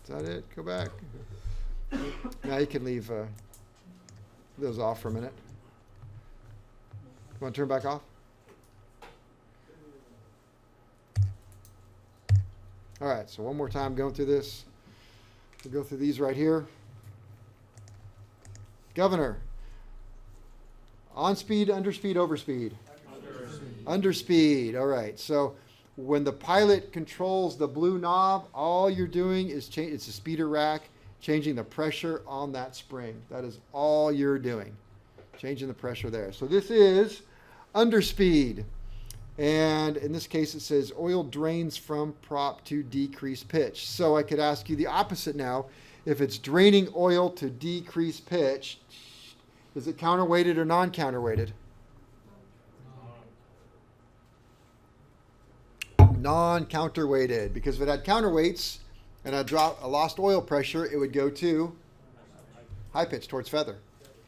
Is that it? Go back. Now you can leave those off for a minute. You want to turn back off? All right, so one more time going through this. We'll go through these right here. Governor. On speed, underspeed, overspeed? Underspeed. All right, so when the pilot controls the blue knob, all you're doing is change. It's a speeder rack, changing the pressure on that spring. That is all you're doing, changing the pressure there. So this is underspeed. And in this case, it says oil drains from prop to decrease pitch. So I could ask you the opposite now. If it's draining oil to decrease pitch, is it counterweighted or non-counterweighted? Non-counterweighted, because if it had counterweights and I lost oil pressure, it would go to high pitch towards feather,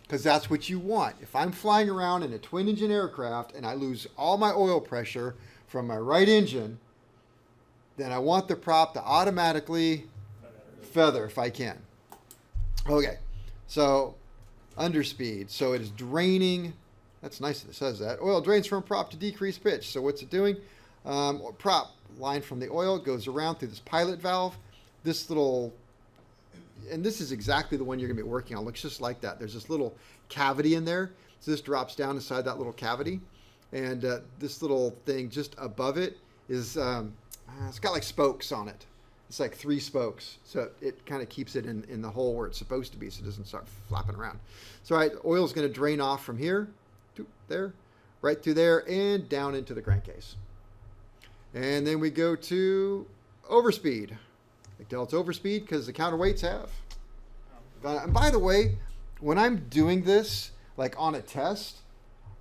because that's what you want. If I'm flying around in a twin engine aircraft and I lose all my oil pressure from my right engine, then I want the prop to automatically feather if I can. Okay, so underspeed. So it is draining. That's nice that it says that. Oil drains from prop to decrease pitch. So what's it doing? Prop line from the oil goes around through this pilot valve. This little, and this is exactly the one you're going to be working on. Looks just like that. There's this little cavity in there. So this drops down inside that little cavity. And this little thing just above it is, it's got like spokes on it. It's like 3 spokes. So it kind of keeps it in the hole where it's supposed to be so it doesn't start flapping around. So all right, oil is going to drain off from here to there, right through there, and down into the crankcase. And then we go to overspeed. I can tell it's overspeed because the counterweights have. And by the way, when I'm doing this, like on a test,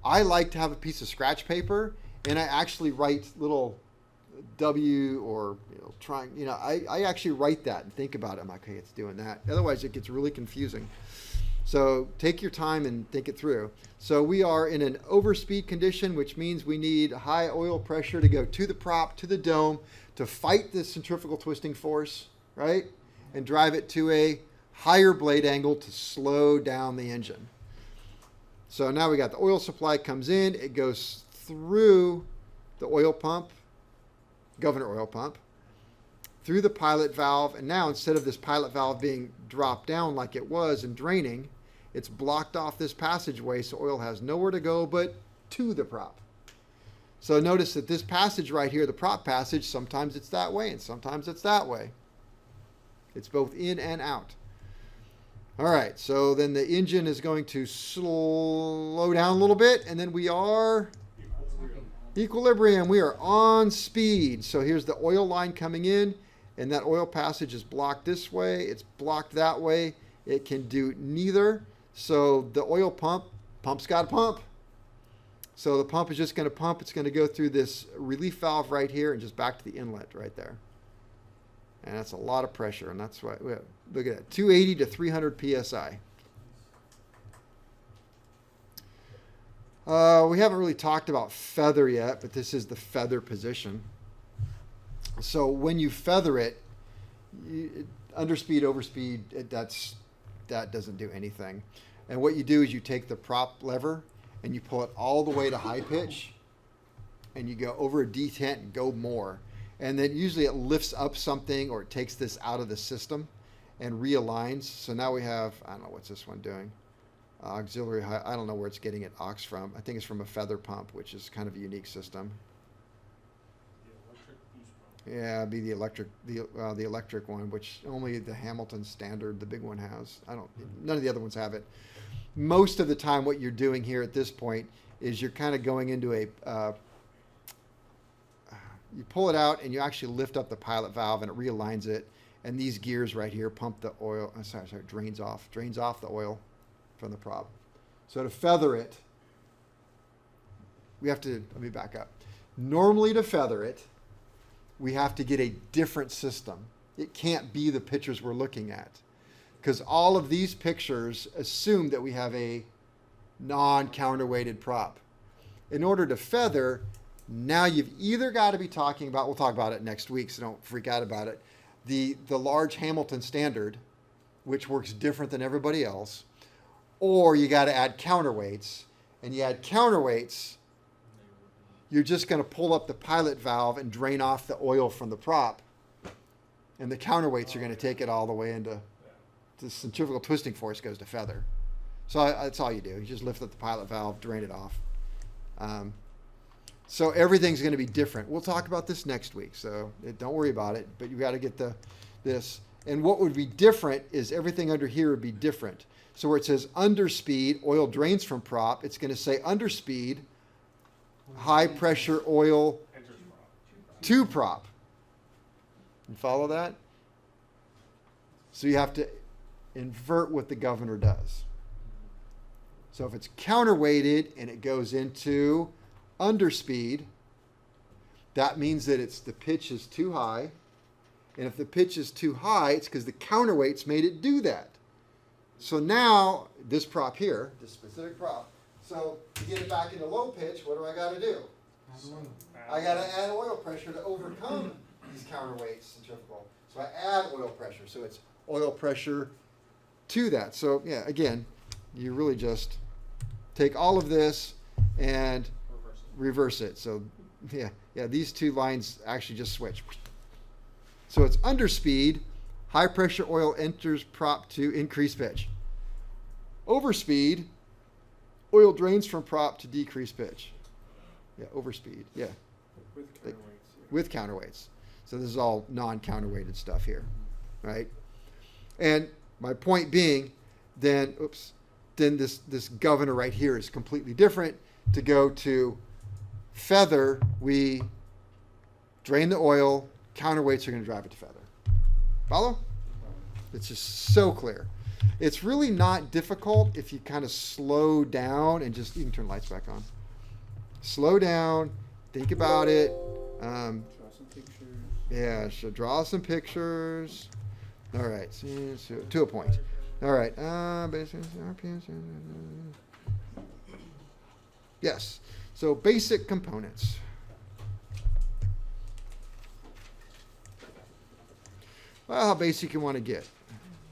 I like to have a piece of scratch paper and I actually write little W or trying, I actually write that and think about it. I'm like, okay, it's doing that. Otherwise, it gets really confusing. So take your time and think it through. So we are in an overspeed condition, which means we need high oil pressure to go to the prop, to the dome, to fight this centrifugal twisting force, right? And drive it to a higher blade angle to slow down the engine. So now we got the oil supply comes in, it goes through the oil pump, governor oil pump, through the pilot valve, and now instead of this pilot valve being dropped down like it was and draining, it's blocked off this passageway, so oil has nowhere to go but to the prop. So notice that this passage right here, the prop passage, sometimes it's that way and sometimes it's that way. It's both in and out. All right, so then the engine is going to slow down a little bit, and then we are equilibrium. We are on speed. So here's the oil line coming in, and that oil passage is blocked this way. It's blocked that way. It can do neither. So the oil pump's got to pump. So the pump is just going to pump. It's going to go through this relief valve right here and just back to the inlet right there. And that's a lot of pressure, and that's why, look at that, 280 to 300 PSI. We haven't really talked about feather yet, but this is the feather position. So when you feather it, underspeed, overspeed, that doesn't do anything. And what you do is you take the prop lever and you pull it all the way to high pitch, and you go over a detent and go more. And then usually it lifts up something or it takes this out of the system and realigns. So now we have, I don't know, what's this one doing? Auxiliary high, I don't know where it's getting it aux from. I think it's from a feather pump, which is kind of a unique system. Yeah, it'd be the electric one, which only the Hamilton standard, the big one, has. None of the other ones have it. Most of the time what you're doing here at this point is you're kind of going into a, you pull it out and you actually lift up the pilot valve and it realigns it. And these gears right here pump the oil, drains off the oil from the prop. So to feather it, we have to, let me back up. Normally to feather it, we have to get a different system. It can't be the pictures we're looking at, because all of these pictures assume that we have a non-counterweighted prop. In order to feather, now you've either got to be talking about, we'll talk about it next week, so don't freak out about it, the large Hamilton standard, which works different than everybody else, or you got to add counterweights. And you add counterweights, you're just going to pull up the pilot valve and drain off the oil from the prop. And the counterweights are going to take it all the way into the centrifugal twisting force goes to feather. So that's all you do. You just lift up the pilot valve, drain it off. So everything's going to be different. We'll talk about this next week, so don't worry about it. But you got to get this. And what would be different is everything under here would be different. So where it says underspeed, oil drains from prop, it's going to say underspeed, high pressure oil to prop. You follow that? So you have to invert what the governor does. So if it's counterweighted and it goes into underspeed, that means that the pitch is too high. And if the pitch is too high, it's because the counterweights made it do that. So now, this prop here, this specific prop, so to get it back into low pitch, what do I got to do? I got to add oil pressure to overcome these counterweights centrifugal. So I add oil pressure. So it's oil pressure to that. So yeah, again, you really just take all of this and reverse it. So yeah, these two lines actually just switch. So it's underspeed, high pressure oil enters prop to increase pitch. Overspeed, oil drains from prop to decrease pitch. Yeah, overspeed. Yeah. With counterweights. So this is all non-counterweighted stuff here, right? And my point being, then this governor right here is completely different. To go to feather, we drain the oil, counterweights are going to drive it to feather. Follow? It's just so clear. It's really not difficult if you kind of slow down and just even turn the lights back on. Slow down, think about it. Draw some pictures. Yeah, so draw some pictures. All right, so to a point. All right. Yes. So basic components. Well, how basic you want to get.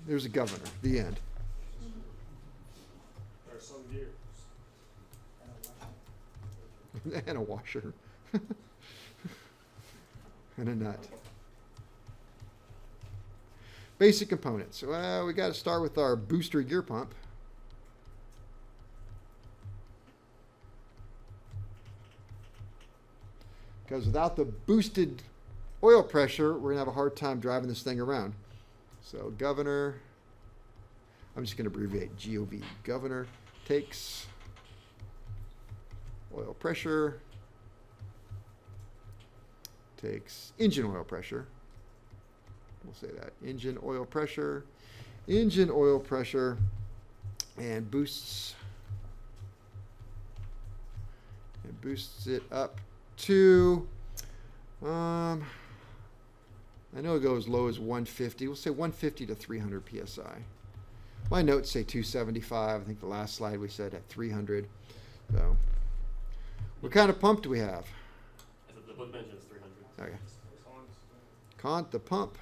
There's a governor. The end. There's some gears. And a washer. And a nut. Basic components. Well, we got to start with our booster gear pump. Because without the boosted oil pressure, we're going to have a hard time driving this thing around. So governor, I'm just going to abbreviate GOV. Governor takes oil pressure, takes engine oil pressure. We'll say that. Engine oil pressure, and boosts it up to, I know it goes as low as 150. We'll say 150 to 300 PSI. My notes say 275. I think the last slide we said at 300. So, what kind of pump do we have? The book mentions 300. Okay. The pump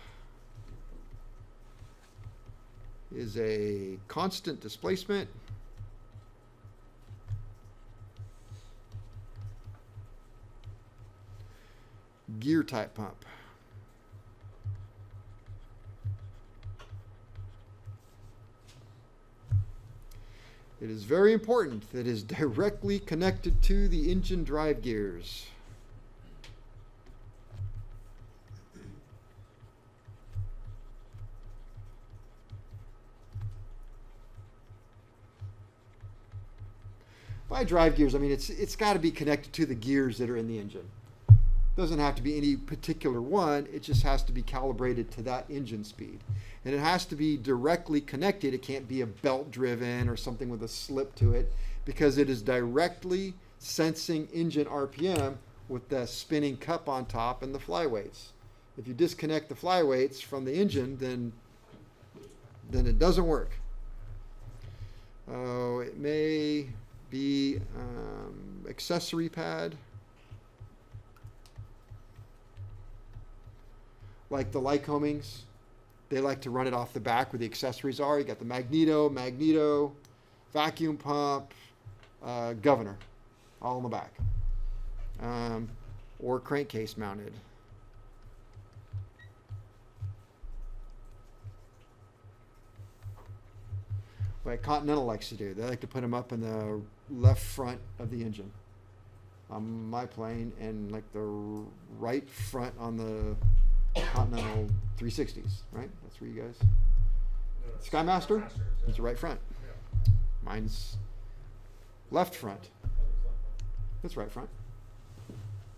is a constant displacement. Gear type pump. It is very important that it is directly connected to the engine drive gears. By drive gears, I mean it's got to be connected to the gears that are in the engine. Doesn't have to be any particular one. It just has to be calibrated to that engine speed. And it has to be directly connected. It can't be a belt driven or something with a slip to it, because it is directly sensing engine RPM with the spinning cup on top and the flyweights. If you disconnect the flyweights from the engine, then it doesn't work. Oh, it may be accessory pad. like the Lycomings, they like to run it off the back where the accessories are. You got the magneto, vacuum pump, governor, all in the back. Or crankcase mounted. What Continental likes to do, they like to put them up in the left front of the engine on my plane, and like the right front on the Continental 360s, right? That's where you guys. Skymaster, it's the right front. Mine's left front. That's right front.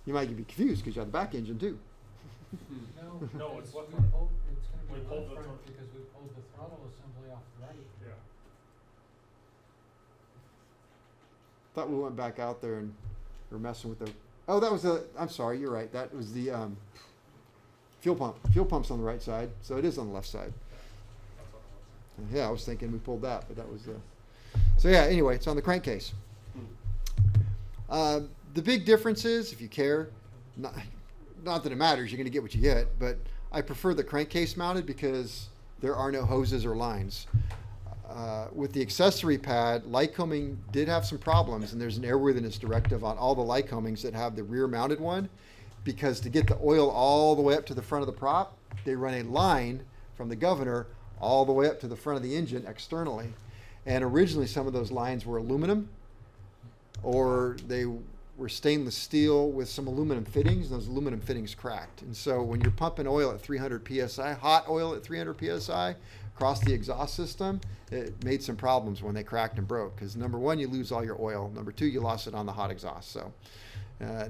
You might be confused because you have the back engine too. No, it's left we front. pulled, it's gonna We be pulled left the front thr- because we pulled the throttle assembly off the right. Yeah. Thought we went back out there and were messing with the. Oh, that was the. I'm sorry, you're right. That was the fuel pump. Fuel pump's on the right side, so it is on the left side. That's what it was. Yeah, I was thinking we pulled that, but that was the. So yeah. Anyway, it's on the crankcase. The big difference is, if you care, not that it matters, you're going to get what you get, but I prefer the crankcase mounted because there are no hoses or lines. With the accessory pad, Lycoming did have some problems, and there's an airworthiness directive on all the Lycomings that have the rear mounted one, because to get the oil all the way up to the front of the prop, they run a line from the governor all the way up to the front of the engine externally. And originally some of those lines were aluminum, or they were stainless steel with some aluminum fittings, and those aluminum fittings cracked. And so when you're pumping oil at 300 psi, hot oil at 300 psi, across the exhaust system, it made some problems when they cracked and broke. Because number one, you lose all your oil. Number two, you lost it on the hot exhaust. So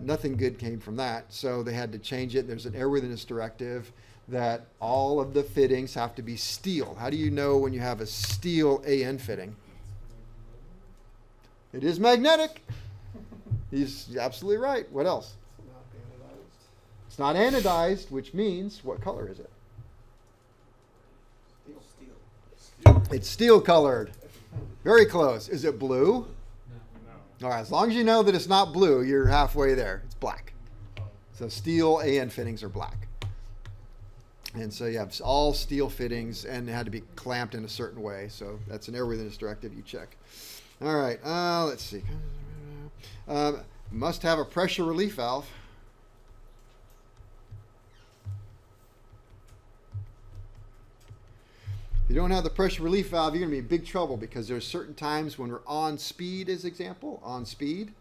nothing good came from that. So they had to change it. There's an airworthiness directive that all of the fittings have to be steel. How do you know when you have a steel AN fitting? It is magnetic. He's absolutely right. What else? It's not anodized. It's not anodized, which means, what color is it? Steel. It's steel colored. Very close. Is it blue? No. No. All right, as long as you know that it's not blue, you're halfway there. It's black. So steel AN fittings are black. And so you have all steel fittings, and they had to be clamped in a certain way. So that's an airworthiness directive you check. All right, let's see. Must have a pressure relief valve. If you don't have the pressure relief valve, you're going to be in big trouble, because there's certain times when we're on speed, as example, on speed,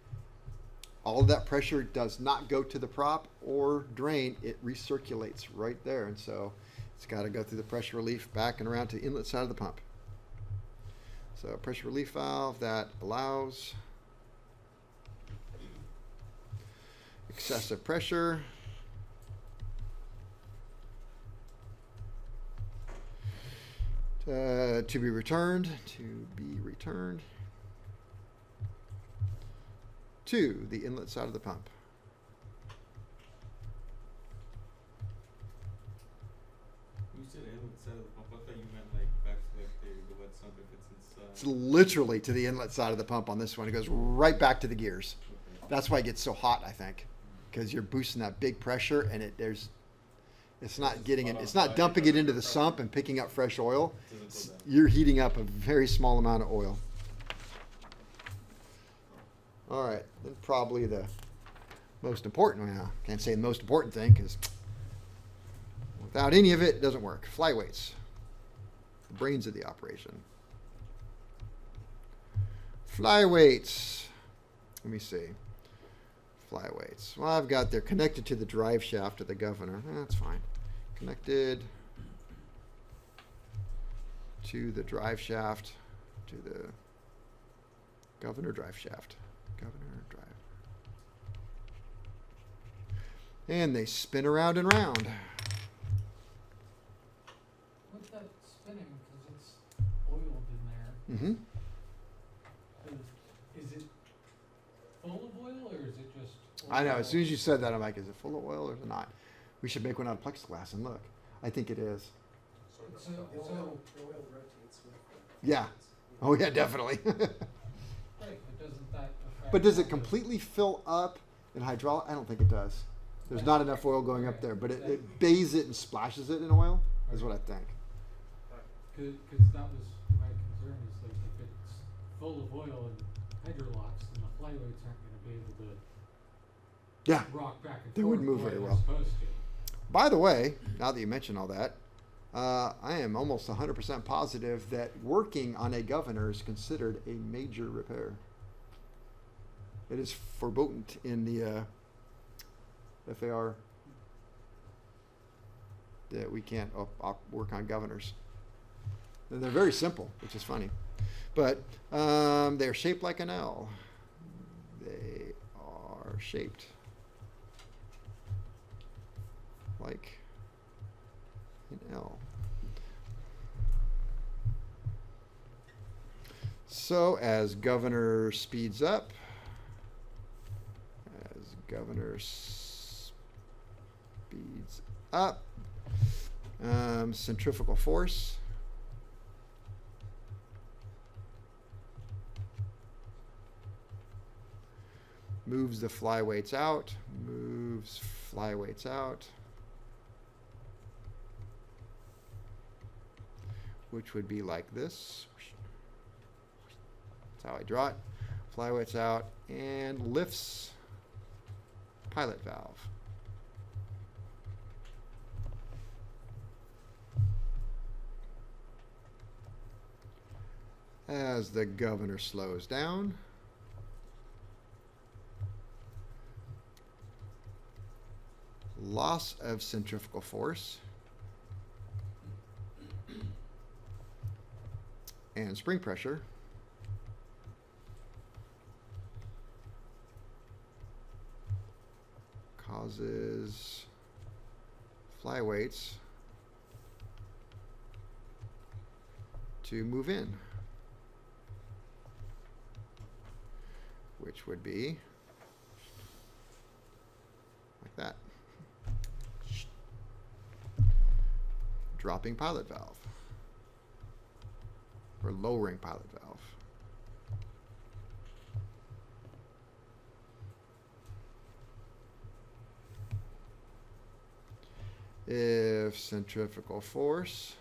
all of that pressure does not go to the prop or drain. It recirculates right there. And so it's got to go through the pressure relief back and around to the inlet side of the pump. So pressure relief valve that allows excessive pressure to be returned to the inlet side of the pump. You said inlet side of the pump. I thought you meant like back to like the wet sump if it's inside. It's literally to the inlet side of the pump on this one. It goes right back to the gears. Okay. That's why it gets so hot, I think, because you're boosting that big pressure, and it's not dumping it into the sump and picking up fresh oil. Doesn't go down. You're heating up a very small amount of oil. All right, then probably the most important, well, can't say the most important thing, because without any of it, it doesn't work. Flyweights, the brains of the operation. Flyweights, let me see. Flyweights. Well, I've got they're connected to the drive shaft of the governor. That's fine. Connected to the drive shaft, to the governor drive shaft. Governor drive. And they spin around and round. With that spinning, because it's oiled in there, Mm-hmm. is it full of oil or is it just oil? I know. As soon as you said that, I'm like, is it full of oil or is it not? We should make one out of plexiglass and look. I think it is. So, The oil rotates with the Yeah. Oh, yeah, definitely. right, but doesn't that affect? But does it the- completely fill up in hydraulic? I don't think it does. There's not enough oil going up there, but it bathes it and splashes it in oil, is what I think. Cause that was my concern, is like if it's full of oil and hydrolocks, then the flyweights aren't gonna be able to Yeah. rock back and forth. They wouldn't move the way very they're well. Supposed to. By the way, now that you mention all that, I am almost 100% positive that working on a governor is considered a major repair. It is forbidden in the FAR that we can't work on governors. And they're very simple, which is funny. But they're shaped like an L. They are shaped like an L. So as governor speeds up, centrifugal force moves the flyweights out, which would be like this. That's how I draw it. Flyweights out and lifts pilot valve. As the governor slows down, loss of centrifugal force and spring pressure causes flyweights to move in, which would be like that. Dropping pilot valve or lowering pilot valve. If centrifugal force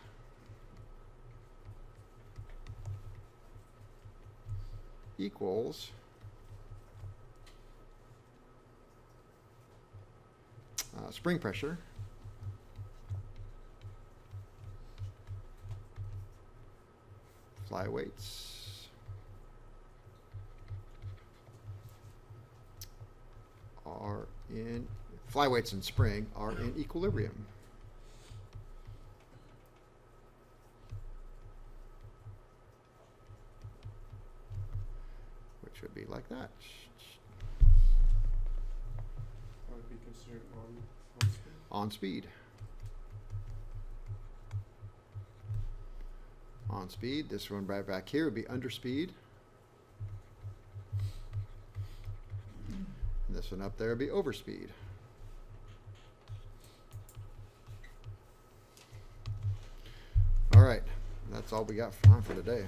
equals spring pressure, flyweights are in flyweights and spring are in equilibrium. Which would be like that. That would be considered on speed. On speed. On speed. This one right back here would be under speed. And this one up there would be over speed. All right. That's all we got time for today.